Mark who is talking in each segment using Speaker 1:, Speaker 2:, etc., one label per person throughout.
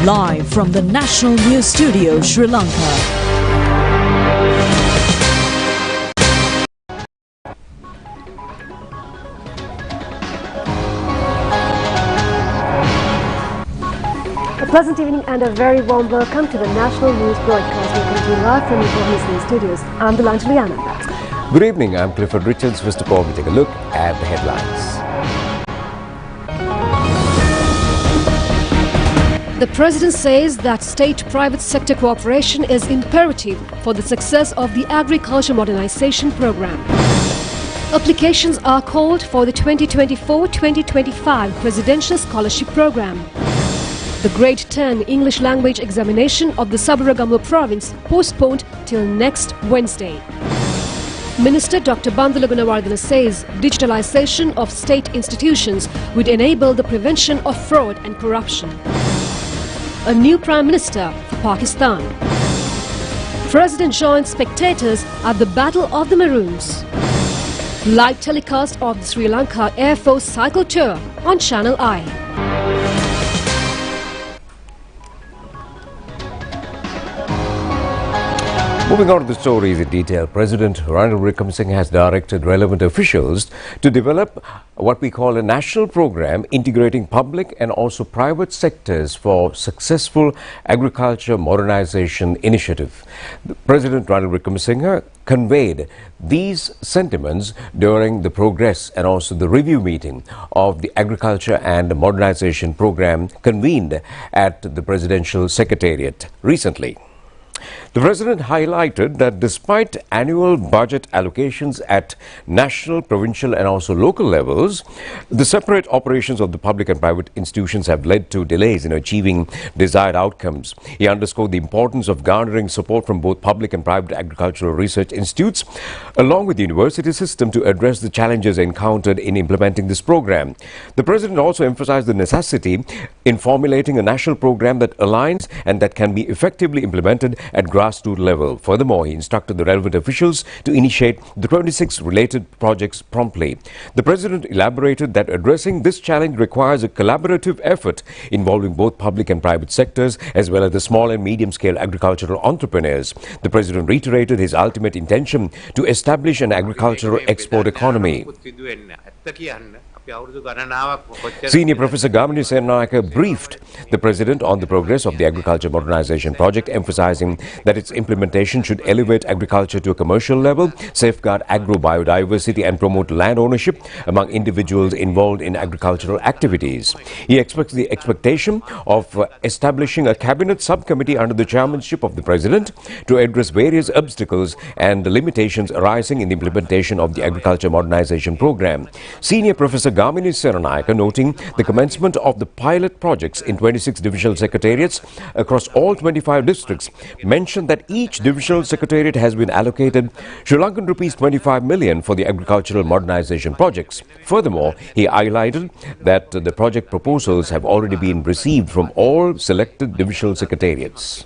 Speaker 1: live from the National News Studio, Sri Lanka.
Speaker 2: A pleasant evening and a very warm welcome to the National News Broadcast. We come to you live from the News Studios. I'm Delanjali Anand.
Speaker 3: Good evening, I'm Clifford Richards. First of all, we take a look at the headlines.
Speaker 2: The President says that state-private sector cooperation is imperative for the success of the Agriculture Modernization Program. Applications are called for the 2024-2025 Presidential Scholarship Program. The Grade 10 English Language Examination of the Sabaragamuwa Province postponed till next Wednesday. Minister Dr. Bandula Gunawardena says digitalization of state institutions would enable the prevention of fraud and corruption. A new Prime Minister for Pakistan. President joins spectators at the Battle of the Maroons. Live telecast of the Sri Lanka Air Force Cycle Tour on Channel I.
Speaker 3: Moving on to the stories in detail, President Ranil Wickremesinghe has directed relevant officials to develop what we call a national program integrating public and also private sectors for successful agriculture modernization initiative. President Ranil Wickremesinghe conveyed these sentiments during the progress and also the review meeting of the Agriculture and Modernization Program convened at the Presidential Secretariat recently. The President highlighted that despite annual budget allocations at national, provincial and also local levels, the separate operations of the public and private institutions have led to delays in achieving desired outcomes. He underscored the importance of garnering support from both public and private agricultural research institutes, along with the university system, to address the challenges encountered in implementing this program. The President also emphasized the necessity in formulating a national program that aligns and that can be effectively implemented at grassroots level. Furthermore, he instructed the relevant officials to initiate the 26 related projects promptly. The President elaborated that addressing this challenge requires a collaborative effort involving both public and private sectors as well as the small and medium-scale agricultural entrepreneurs. The President reiterated his ultimate intention to establish an agricultural export economy. Senior Professor Gamini Seranayake briefed the President on the progress of the Agriculture Modernization Project, emphasizing that its implementation should elevate agriculture to a commercial level, safeguard agro-biodiversity and promote land ownership among individuals involved in agricultural activities. He expressed the expectation of establishing a cabinet subcommittee under the chairmanship of the President to address various obstacles and limitations arising in the implementation of the Agriculture Modernization Program. Senior Professor Gamini Seranayake, noting the commencement of the pilot projects in 26 divisional secretariats across all 25 districts, mentioned that each divisional secretariat has been allocated Sri Lankan rupees 25 million for the agricultural modernization projects. Furthermore, he highlighted that the project proposals have already been received from all selected divisional secretariats.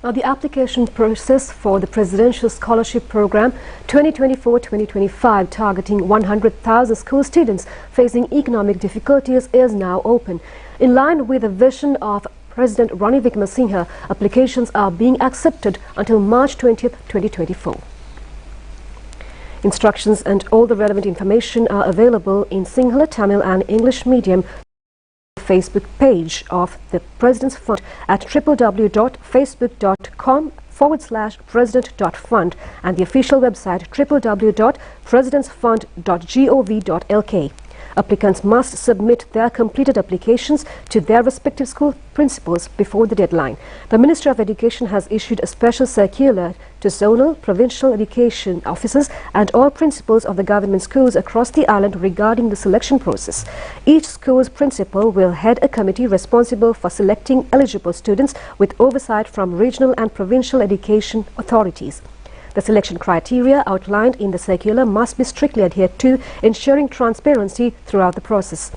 Speaker 2: Now, the application process for the Presidential Scholarship Program 2024-2025, targeting 100,000 school students facing economic difficulties, is now open. In line with the vision of President Ranil Wickremesinghe, applications are being accepted until March 20th, 2024. Instructions and all the relevant information are available in Sinhala, Tamil and English medium Facebook page of the President's Fund at www.facebook.com/president.fund and the official website www.presidentsfund.gov.lk. Applicants must submit their completed applications to their respective school principals before the deadline. The Ministry of Education has issued a special circular to zonal, provincial education officers and all principals of the government schools across the island regarding the selection process. Each school's principal will head a committee responsible for selecting eligible students with oversight from regional and provincial education authorities. The selection criteria outlined in the circular must be strictly adhered to, ensuring transparency throughout the process.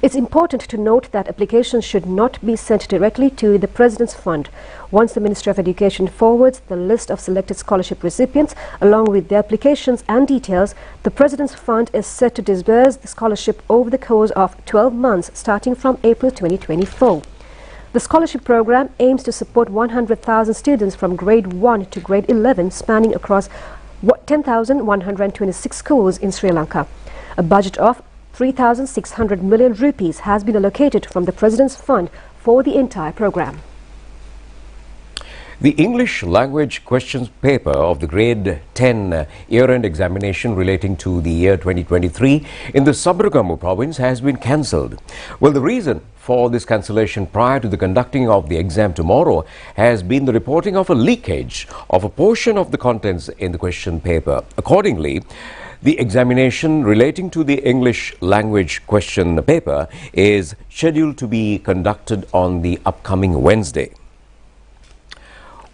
Speaker 2: It's important to note that applications should not be sent directly to the President's Fund. Once the Ministry of Education forwards the list of selected scholarship recipients along with their applications and details, the President's Fund is set to disburse the scholarship over the course of 12 months starting from April 2024. The scholarship program aims to support 100,000 students from grade 1 to grade 11 spanning across 10,126 schools in Sri Lanka. A budget of 3,600 million rupees has been allocated from the President's Fund for the entire program.
Speaker 3: The English language questions paper of the grade 10 year-end examination relating to the year 2023 in the Sabaragamu province has been cancelled. Well, the reason for this cancellation prior to the conducting of the exam tomorrow has been the reporting of a leakage of a portion of the contents in the question paper. Accordingly, the examination relating to the English language question paper is scheduled to be conducted on the upcoming Wednesday.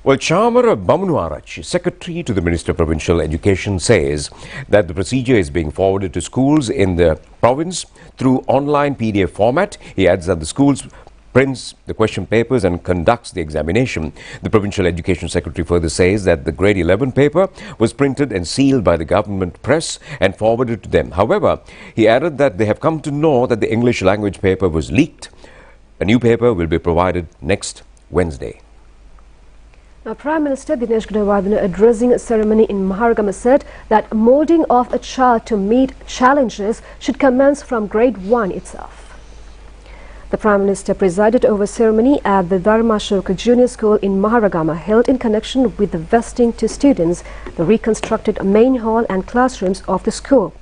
Speaker 3: Well, Chamara Bamunuarachi, Secretary to the Minister of Provincial Education, says that the procedure is being forwarded to schools in the province through online PDF format. He adds that the schools prints the question papers and conducts the examination. The Provincial Education Secretary further says that the grade 11 paper was printed and sealed by the government press and forwarded to them. However, he added that they have come to know that the English language paper was leaked. A new paper will be provided next Wednesday.
Speaker 2: Now, Prime Minister Dinesh Gunawardena, addressing a ceremony in Maharagama, said that moulding of a child to meet challenges should commence from grade 1 itself. The Prime Minister presided over a ceremony at the Dharmashoka Junior School in Maharagama held in connection with the vesting to students the reconstructed main hall and classrooms of the school.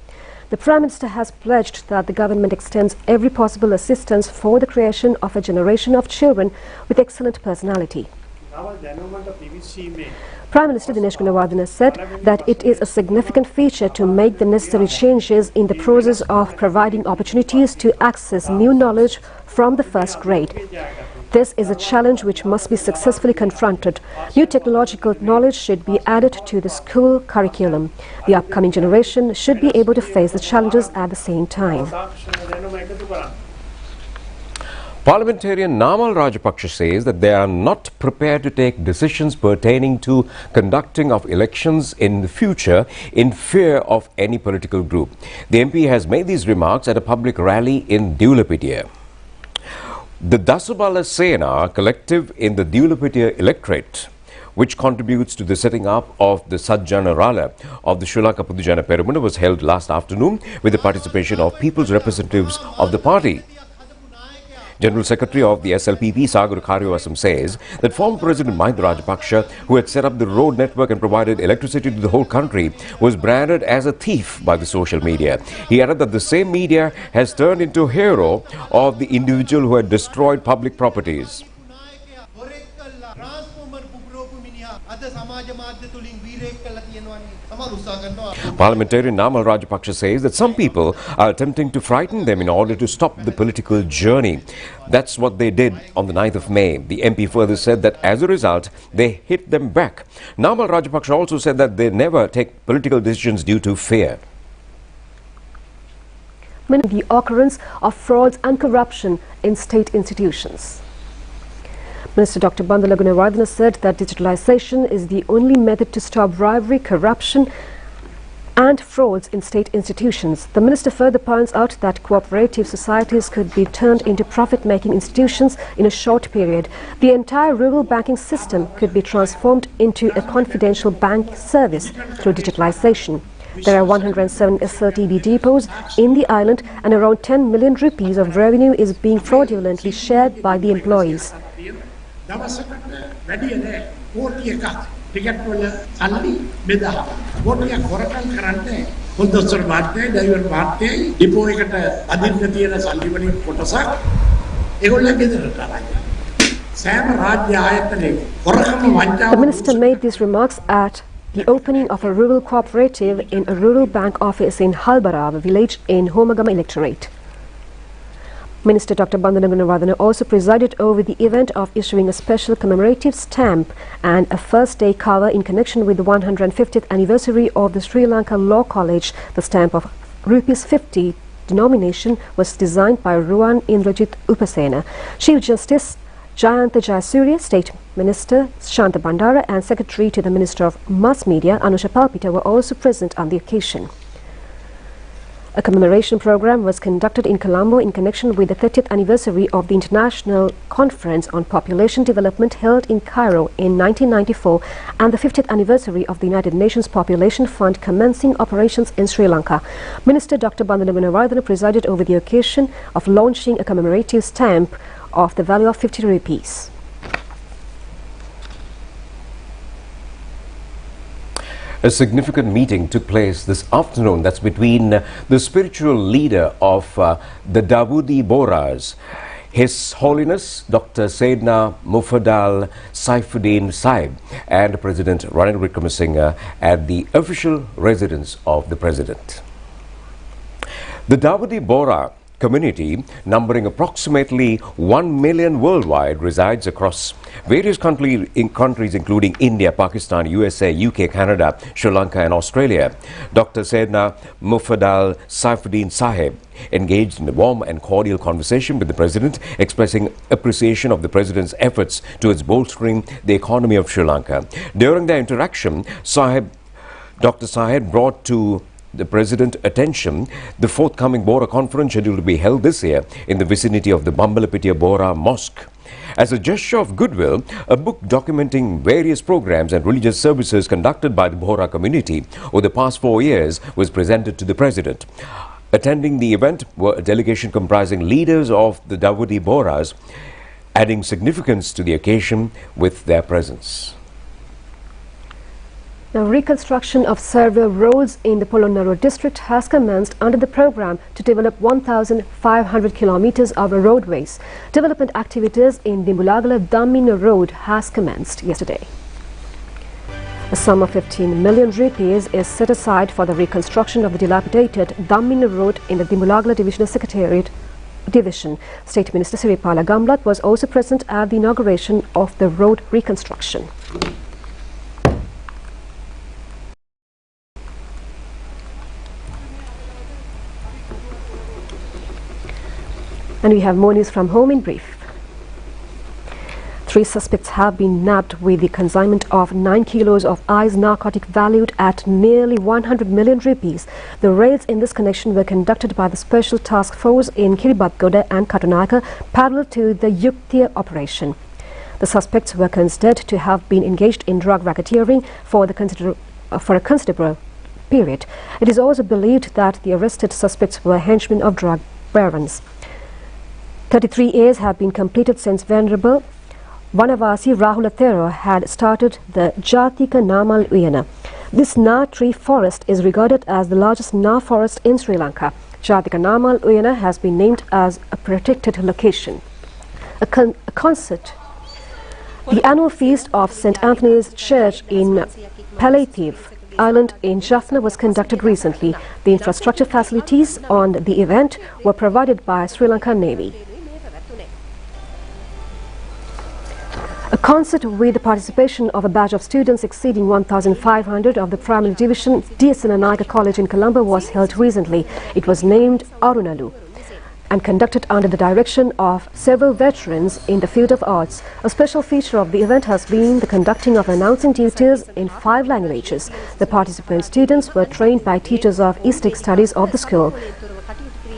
Speaker 2: The Prime Minister has pledged that the government extends every possible assistance for the creation of a generation of children with excellent personality. Prime Minister Dinesh Gunawardena said that it is a significant feature to make the necessary changes in the process of providing opportunities to access new knowledge from the first grade. This is a challenge which must be successfully confronted. New technological knowledge should be added to the school curriculum. The upcoming generation should be able to face the challenges at the same time.
Speaker 3: Parliamentarian Namal Rajapaksa says that they are not prepared to take decisions pertaining to conducting of elections in the future in fear of any political group. The MP has made these remarks at a public rally in Dewlapitia. The Dasubala Sena collective in the Dewlapitia electorate, which contributes to the setting up of the Sajjana Rala of the Sri Lanka Pudujana Peramuna, was held last afternoon with the participation of people's representatives of the party. General Secretary of the SLPP, Sagar Karyawasam, says that former President Mahinda Rajapaksa, who had set up the road network and provided electricity to the whole country, was branded as a thief by the social media. He added that the same media has turned into a hero of the individual who had destroyed public properties. Parliamentarian Namal Rajapaksa says that some people are attempting to frighten them in order to stop the political journey. That's what they did on the 9th of May. The MP further said that as a result, they hit them back. Namal Rajapaksa also said that they never take political decisions due to fear.
Speaker 2: The occurrence of frauds and corruption in state institutions. Minister Dr. Bandula Gunawardena said that digitalization is the only method to stop bribery, corruption and frauds in state institutions. The minister further points out that cooperative societies could be turned into profit-making institutions in a short period. The entire rural banking system could be transformed into a confidential bank service through digitalization. There are 107 SRTB depots in the island and around 10 million rupees of revenue is being fraudulently shared by the employees. The minister made these remarks at the opening of a rural cooperative in a rural bank office in Halbarava village in Homagama electorate. Minister Dr. Bandula Gunawardena also presided over the event of issuing a special commemorative stamp and a first-day cover in connection with the 150th anniversary of the Sri Lanka Law College. The stamp of Rs 50 denomination was designed by Ruan Indrajit Upasena. Chief Justice Jayanta Jayasuriya, State Minister Shanta Bandara and Secretary to the Minister of Mass Media Anusha Palpita were also present on the occasion. A commemoration program was conducted in Colombo in connection with the 30th anniversary of the International Conference on Population Development held in Cairo in 1994 and the 50th anniversary of the United Nations Population Fund commencing operations in Sri Lanka. Minister Dr. Bandana Gunawardena presided over the occasion of launching a commemorative stamp of the value of 50 rupees.
Speaker 3: A significant meeting took place this afternoon. That's between the spiritual leader of the Dawoodi Bohras, His Holiness Dr. Sayyidina Mufaddal Saifuddin Sahib, and President Ranil Wickremesinghe at the official residence of the President. The Dawoodi Bohra community, numbering approximately 1 million worldwide, resides across various countries including India, Pakistan, USA, UK, Canada, Sri Lanka and Australia. Dr. Sayyidina Mufaddal Saifuddin Sahib engaged in a warm and cordial conversation with the President, expressing appreciation of the President's efforts towards bolstering the economy of Sri Lanka. During their interaction, Dr. Sahib brought to the President attention the forthcoming Bohra conference scheduled to be held this year in the vicinity of the Bambalapitiya Bohra Mosque. As a gesture of goodwill, a book documenting various programs and religious services conducted by the Bohra community over the past 4 years was presented to the President. Attending the event were a delegation comprising leaders of the Dawoodi Bohras, adding significance to the occasion with their presence.
Speaker 2: Now, reconstruction of several roads in the Polonnaru district has commenced under the program to develop 1,500 kilometers of roadways. Development activities in Dimbulagala Dammina Road has commenced yesterday. A sum of 15 million rupees is set aside for the reconstruction of the dilapidated Dammina Road in the Dimbulagala Divisional Secretariat Division. State Minister Siripala Gamblat was also present at the inauguration of the road reconstruction. And we have more news from home in brief. 3 suspects have been nabbed with the consignment of 9 kilos of ice narcotic valued at nearly 100 million rupees. The raids in this connection were conducted by the Special Task Force in Kiribathgoda and Katunayaka, parallel to the Yuktiya operation. The suspects were considered to have been engaged in drug racketeering for a considerable period. It is also believed that the arrested suspects were henchmen of drug barons. 33 years have been completed since Venerable Vanavasi Rahula Thero had started the Jatika Namal Uyana. This Na tree forest is regarded as the largest Na forest in Sri Lanka. Jatika Namal Uyana has been named as a protected location. A concert. The annual feast of St. Anthony's Church in Palathiv Island in Jaffna was conducted recently. The infrastructure facilities on the event were provided by Sri Lankan Navy. A concert with the participation of a batch of students exceeding 1,500 of the primary division DSN Naika College in Colombo was held recently. It was named Arunalu and conducted under the direction of several veterans in the field of arts. A special feature of the event has been the conducting of announcing duties in 5 languages. The participant students were trained by teachers of Eastic Studies of the school.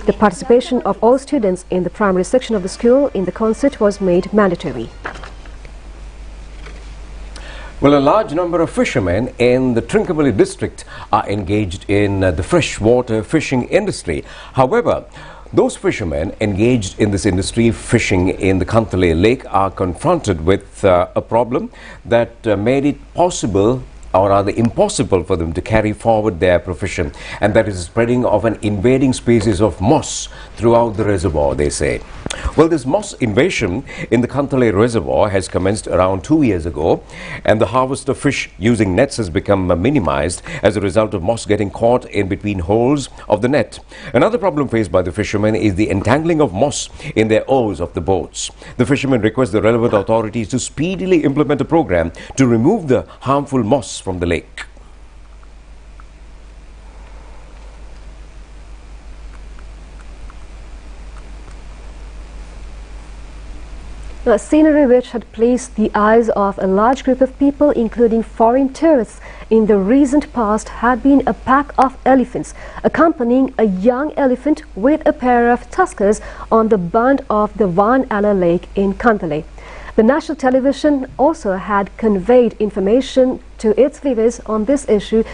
Speaker 2: The participation of all students in the primary section of the school in the concert was made mandatory.
Speaker 3: Well, a large number of fishermen in the Trincomalee district are engaged in the freshwater fishing industry. However, those fishermen engaged in this industry, fishing in the Kantale Lake, are confronted with a problem that made it possible, or rather impossible, for them to carry forward their profession, and that is the spreading of an invading species of moss throughout the reservoir, they say. Well, this moss invasion in the Kantale reservoir has commenced around 2 years ago, and the harvest of fish using nets has become minimized as a result of moss getting caught in between holes of the net. Another problem faced by the fishermen is the entangling of moss in their oars of the boats. The fishermen request the relevant authorities to speedily implement a program to remove the harmful moss from the lake.
Speaker 2: A scenery which had pleased the eyes of a large group of people, including foreign tourists, in the recent past had been a pack of elephants accompanying a young elephant with a pair of tuskers on the bund of the Van Alla Lake in Kandalay. The national television also had conveyed information to its viewers on this issue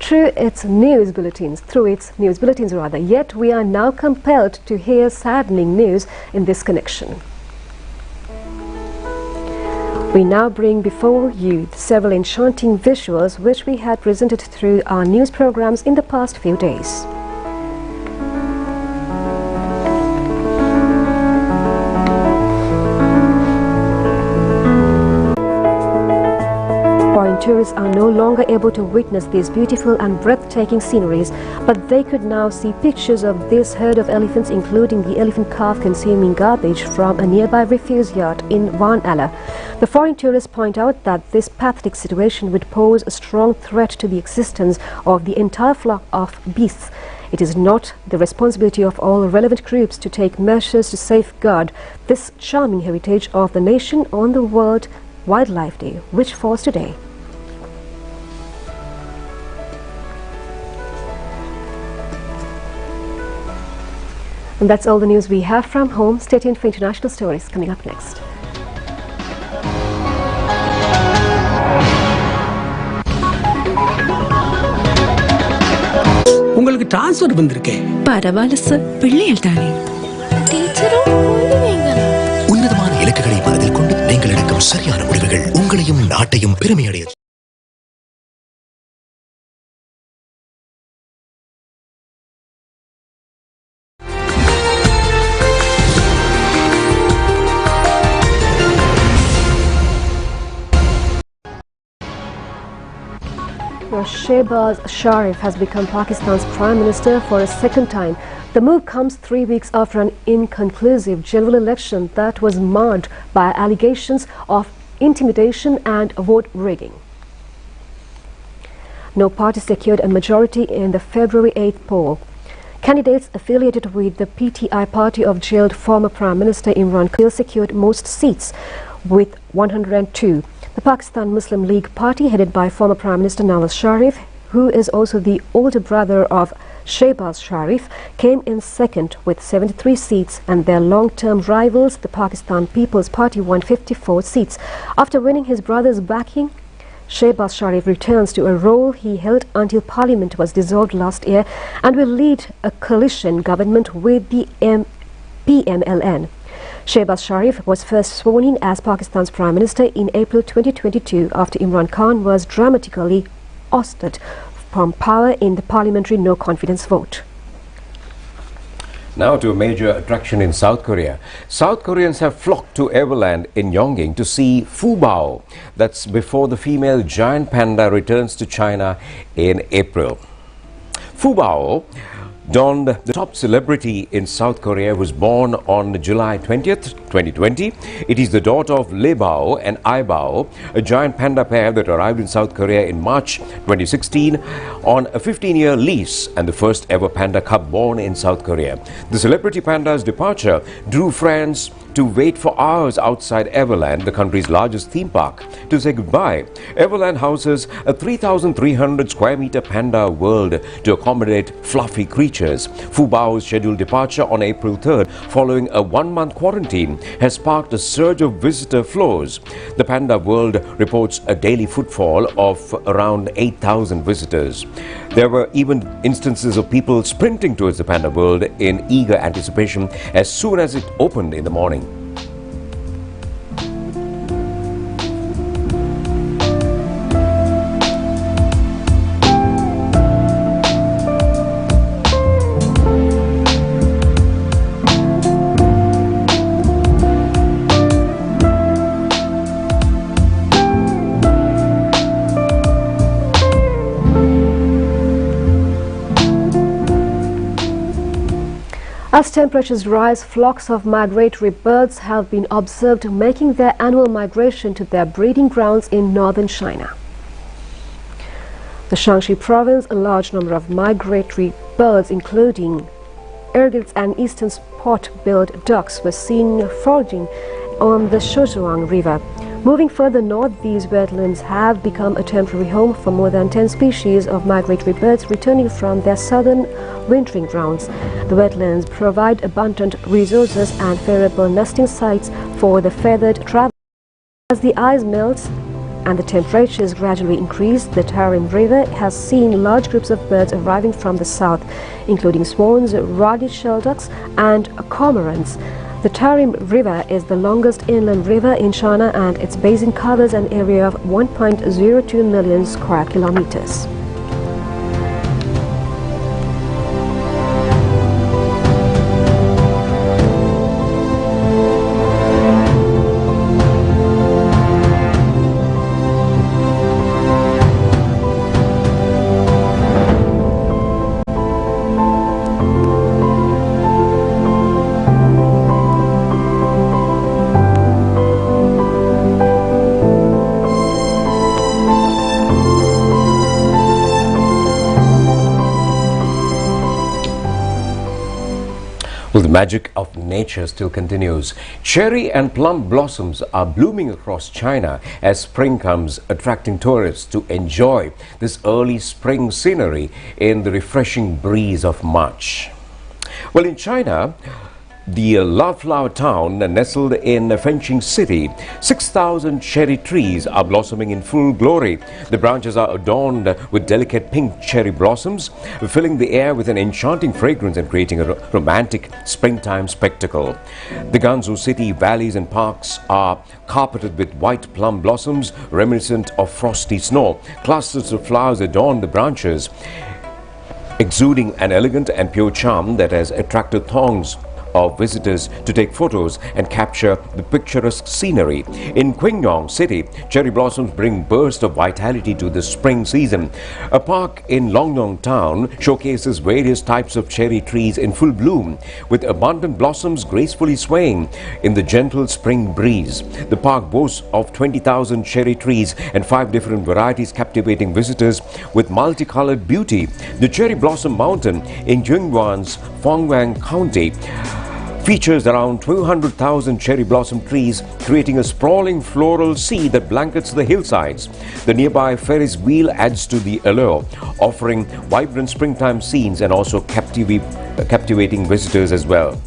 Speaker 2: through its news bulletins. Yet we are now compelled to hear saddening news in this connection. We now bring before you several enchanting visuals which we had presented through our news programs in the past few days. Foreign tourists are no longer able to witness these beautiful and breathtaking sceneries, but they could now see pictures of this herd of elephants, including the elephant calf consuming garbage from a nearby refuse yard in Van Alla. The foreign tourists point out that this pathetic situation would pose a strong threat to the existence of the entire flock of beasts. It is not the responsibility of all relevant groups to take measures to safeguard this charming heritage of the nation on the World Wildlife Day, which falls today. And that's all the news we have from home. Stay tuned for international stories coming up next.
Speaker 4: உங்களுக்கு transfer வந்திருக்கே.
Speaker 5: பரவாயில்ல sir, பிள்ளைகள் தானே. டீச்சரும்
Speaker 6: உன்னதமான இலக்குகளை மனதில் கொண்டு நீங்கள் எடுக்கும் சரியான முடிவுகள் உங்களையும் நாட்டையும் பெருமையடைய.
Speaker 2: Shehbaz Sharif has become Pakistan's Prime Minister for a second time. The move comes 3 weeks after an inconclusive general election that was marred by allegations of intimidation and vote rigging. No party secured a majority in the February 8th poll. Candidates affiliated with the PTI party of jailed former Prime Minister Imran Khan secured most seats with 102. The Pakistan Muslim League Party, headed by former Prime Minister Nawaz Sharif, who is also the older brother of Shehbaz Sharif, came in second with 73 seats, and their long-term rivals, the Pakistan People's Party, won 54 seats. After winning his brother's backing, Shehbaz Sharif returns to a role he held until Parliament was dissolved last year and will lead a coalition government with the PMLN. Shehbaz Sharif was first sworn in as Pakistan's Prime Minister in April 2022 after Imran Khan was dramatically ousted from power in the parliamentary no-confidence vote.
Speaker 3: Now to a major attraction in South Korea. South Koreans have flocked to Everland in Yongin to see Fubao. That's before the female giant panda returns to China in April. Fubao, donned the top celebrity in South Korea, was born on July 20th, 2020. It is the daughter of Le Bao and Ai Bao, a giant panda pair that arrived in South Korea in March 2016 on a 15-year lease and the first ever panda cub born in South Korea. The celebrity panda's departure drew fans to wait for hours outside Everland, the country's largest theme park, to say goodbye. Everland houses a 3,300 square meter panda world to accommodate fluffy creatures. Fubao's scheduled departure on April 3rd, following a 1-month quarantine, has sparked a surge of visitor flows. The panda world reports a daily footfall of around 8,000 visitors. There were even instances of people sprinting towards the panda world in eager anticipation as soon as it opened in the morning.
Speaker 2: As temperatures rise, flocks of migratory birds have been observed making their annual migration to their breeding grounds in northern China. The Shaanxi province, a large number of migratory birds, including ergils and eastern spot-billed ducks, were seen foraging on the Shozhuang River. Moving further north, these wetlands have become a temporary home for more than 10 species of migratory birds returning from their southern wintering grounds. The wetlands provide abundant resources and favorable nesting sites for the feathered travelers. As the ice melts and the temperatures gradually increase, the Tarim River has seen large groups of birds arriving from the south, including swans, ruddy shelducks and cormorants. The Tarim River is the longest inland river in China, and its basin covers an area of 1.02 million square kilometers.
Speaker 3: Well, the magic of nature still continues. Cherry and plum blossoms are blooming across China as spring comes, attracting tourists to enjoy this early spring scenery in the refreshing breeze of March. Well, in China, the love flower town nestled in Fenching City, 6,000 cherry trees are blossoming in full glory. The branches are adorned with delicate pink cherry blossoms, filling the air with an enchanting fragrance and creating a romantic springtime spectacle. The Gansu city valleys and parks are carpeted with white plum blossoms reminiscent of frosty snow. Clusters of flowers adorn the branches, exuding an elegant and pure charm that has attracted throngs of visitors to take photos and capture the picturesque scenery. In Qingyong City, cherry blossoms bring bursts of vitality to the spring season. A park in Longyong town showcases various types of cherry trees in full bloom, with abundant blossoms gracefully swaying in the gentle spring breeze. The park boasts of 20,000 cherry trees and 5 different varieties, captivating visitors with multicolored beauty. The Cherry Blossom Mountain in Jingguan's Fangwang County features around 200,000 cherry blossom trees, creating a sprawling floral sea that blankets the hillsides. The nearby Ferris wheel adds to the allure, offering vibrant springtime scenes and also captivating visitors as well.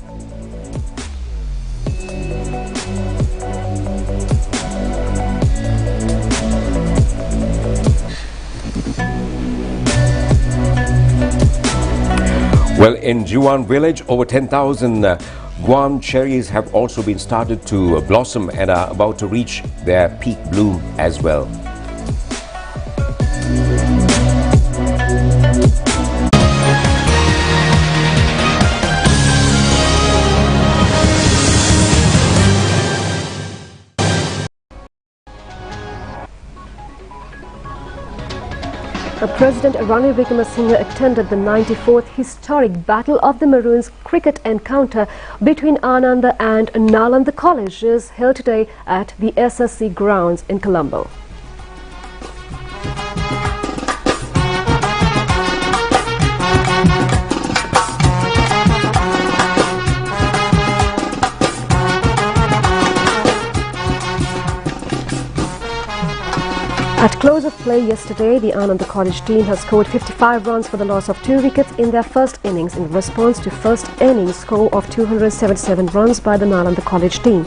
Speaker 3: Well, in Jiwan village, over 10,000 Guam cherries have also been started to blossom and are about to reach their peak bloom as well.
Speaker 2: President Ranil Wickremesinghe attended the 94th historic Battle of the Maroons cricket encounter between Ananda and Nalanda colleges held today at the SSC grounds in Colombo. At close of play yesterday, the Ananda College team has scored 55 runs for the loss of 2 wickets in their first innings in response to first innings score of 277 runs by the Nalanda College team.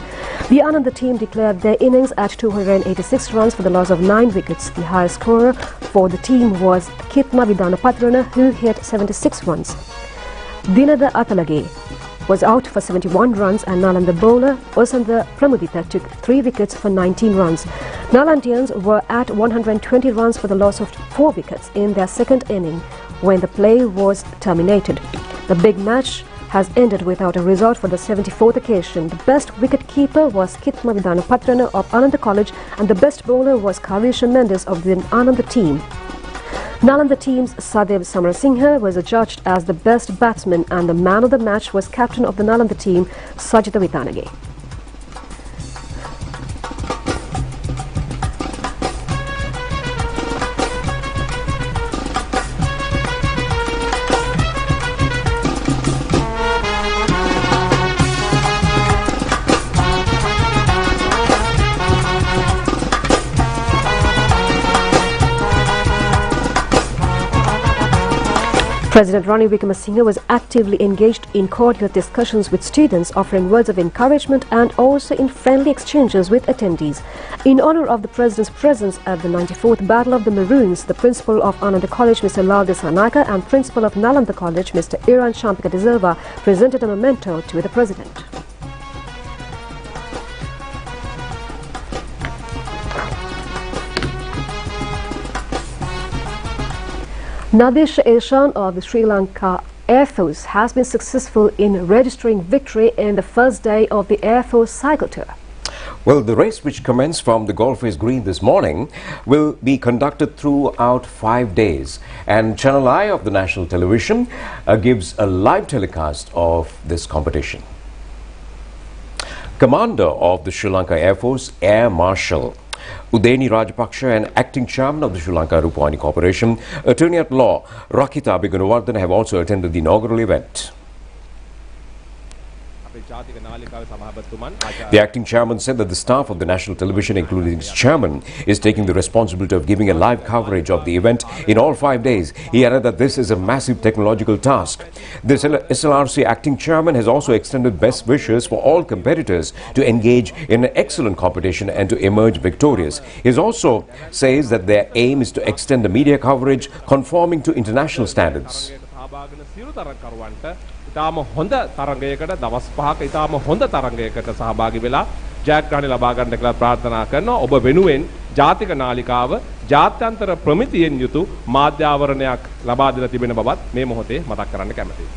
Speaker 2: The Ananda team declared their innings at 286 runs for the loss of 9 wickets. The highest scorer for the team was Kitma Vidanapatrana, who hit 76 runs. Dinada Atalage was out for 71 runs, and Nalanda bowler Osanda Pramudita took 3 wickets for 19 runs. Nalandians were at 120 runs for the loss of 4 wickets in their second inning when the play was terminated. The big match has ended without a result for the 74th occasion. The best wicket keeper was Kitma Vidanapatrana of Ananda College, and the best bowler was Kavisha Mendes of the Ananda team. Nalanda team's Sadev Samarasinghe was adjudged as the best batsman, and the man of the match was captain of the Nalanda team, Sajita Vitanage. President Ranil Wickremesinghe was actively engaged in cordial discussions with students, offering words of encouragement and also in friendly exchanges with attendees. In honor of the President's presence at the 94th Battle of the Maroons, the Principal of Ananda College, Mr. Lal Desanaka, and Principal of Nalanda College, Mr. Iran Shampika De Silva, presented a memento to the President. Nadesh Eshan of the Sri Lanka Air Force has been successful in registering victory in the first day of the Air Force cycle tour.
Speaker 3: Well, the race, which commenced from the Golfways Green this morning, will be conducted throughout 5 days. And ChannelEye of the national television gives a live telecast of this competition. Commander of the Sri Lanka Air Force, Air Marshal Udeni Rajapaksa and Acting Chairman of the Sri Lanka Rupavahini Corporation, Attorney at Law Rakita Abhigunawardena have also attended the inaugural event. The acting chairman said that the staff of the national television, including its chairman, is taking the responsibility of giving a live coverage of the event in all 5 days. He added that this is a massive technological task. The SLRC acting chairman has also extended best wishes for all competitors to engage in an excellent competition and to emerge victorious. He also says that their aim is to extend the media coverage conforming to international standards.
Speaker 7: ඉතාම හොඳ තරඟයකට දවස් 5ක ඉතාම හොඳ තරඟයකට සහභාගී වෙලා ජයග්‍රහණ ලබා ගන්න කියලා ප්‍රාර්ථනා කරනවා. ඔබ වෙනුවෙන් ජාතික නාලිකාව ජාත්‍යන්තර ප්‍රමිතියෙන් යුතු මාධ්‍යාවරණයක් ලබා දෙලා තිබෙන බවත් මේ මොහොතේ මතක් කරන්න කැමැතියි.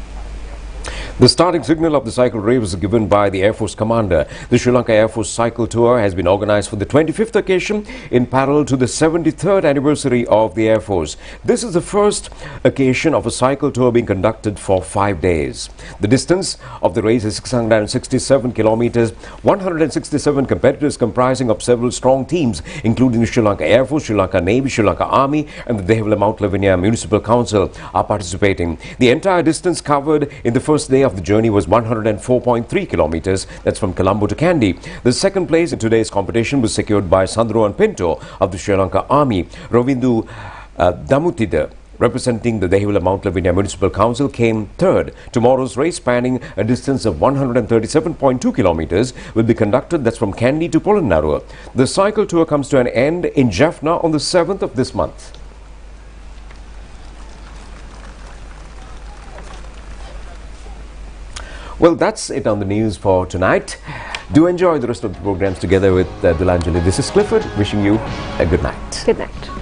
Speaker 3: The starting signal of the cycle race was given by the Air Force commander. The Sri Lanka Air Force cycle tour has been organized for the 25th occasion in parallel to the 73rd anniversary of the Air Force. This is the first occasion of a cycle tour being conducted for 5 days. The distance of the race is 667 kilometers, 167 competitors comprising of several strong teams, including the Sri Lanka Air Force, Sri Lanka Navy, Sri Lanka Army, and the Devila Mount Lavinia Municipal Council are participating. The entire distance covered in the first day of the journey was 104.3 kilometers. That's from Colombo to Kandy. The second place in today's competition was secured by Sandroan Pinto of the Sri Lanka Army. Rovindu Damutida, representing the Devila Mount Lavinia Municipal Council, came third. Tomorrow's race, spanning a distance of 137.2 kilometers, will be conducted. That's from Kandy to Polonnaruwa. The cycle tour comes to an end in Jaffna on the 7th of this month. Well, that's it on the news for tonight. Do enjoy the rest of the programs together with Dulanjali. This is Clifford wishing you a good night.
Speaker 2: Good night.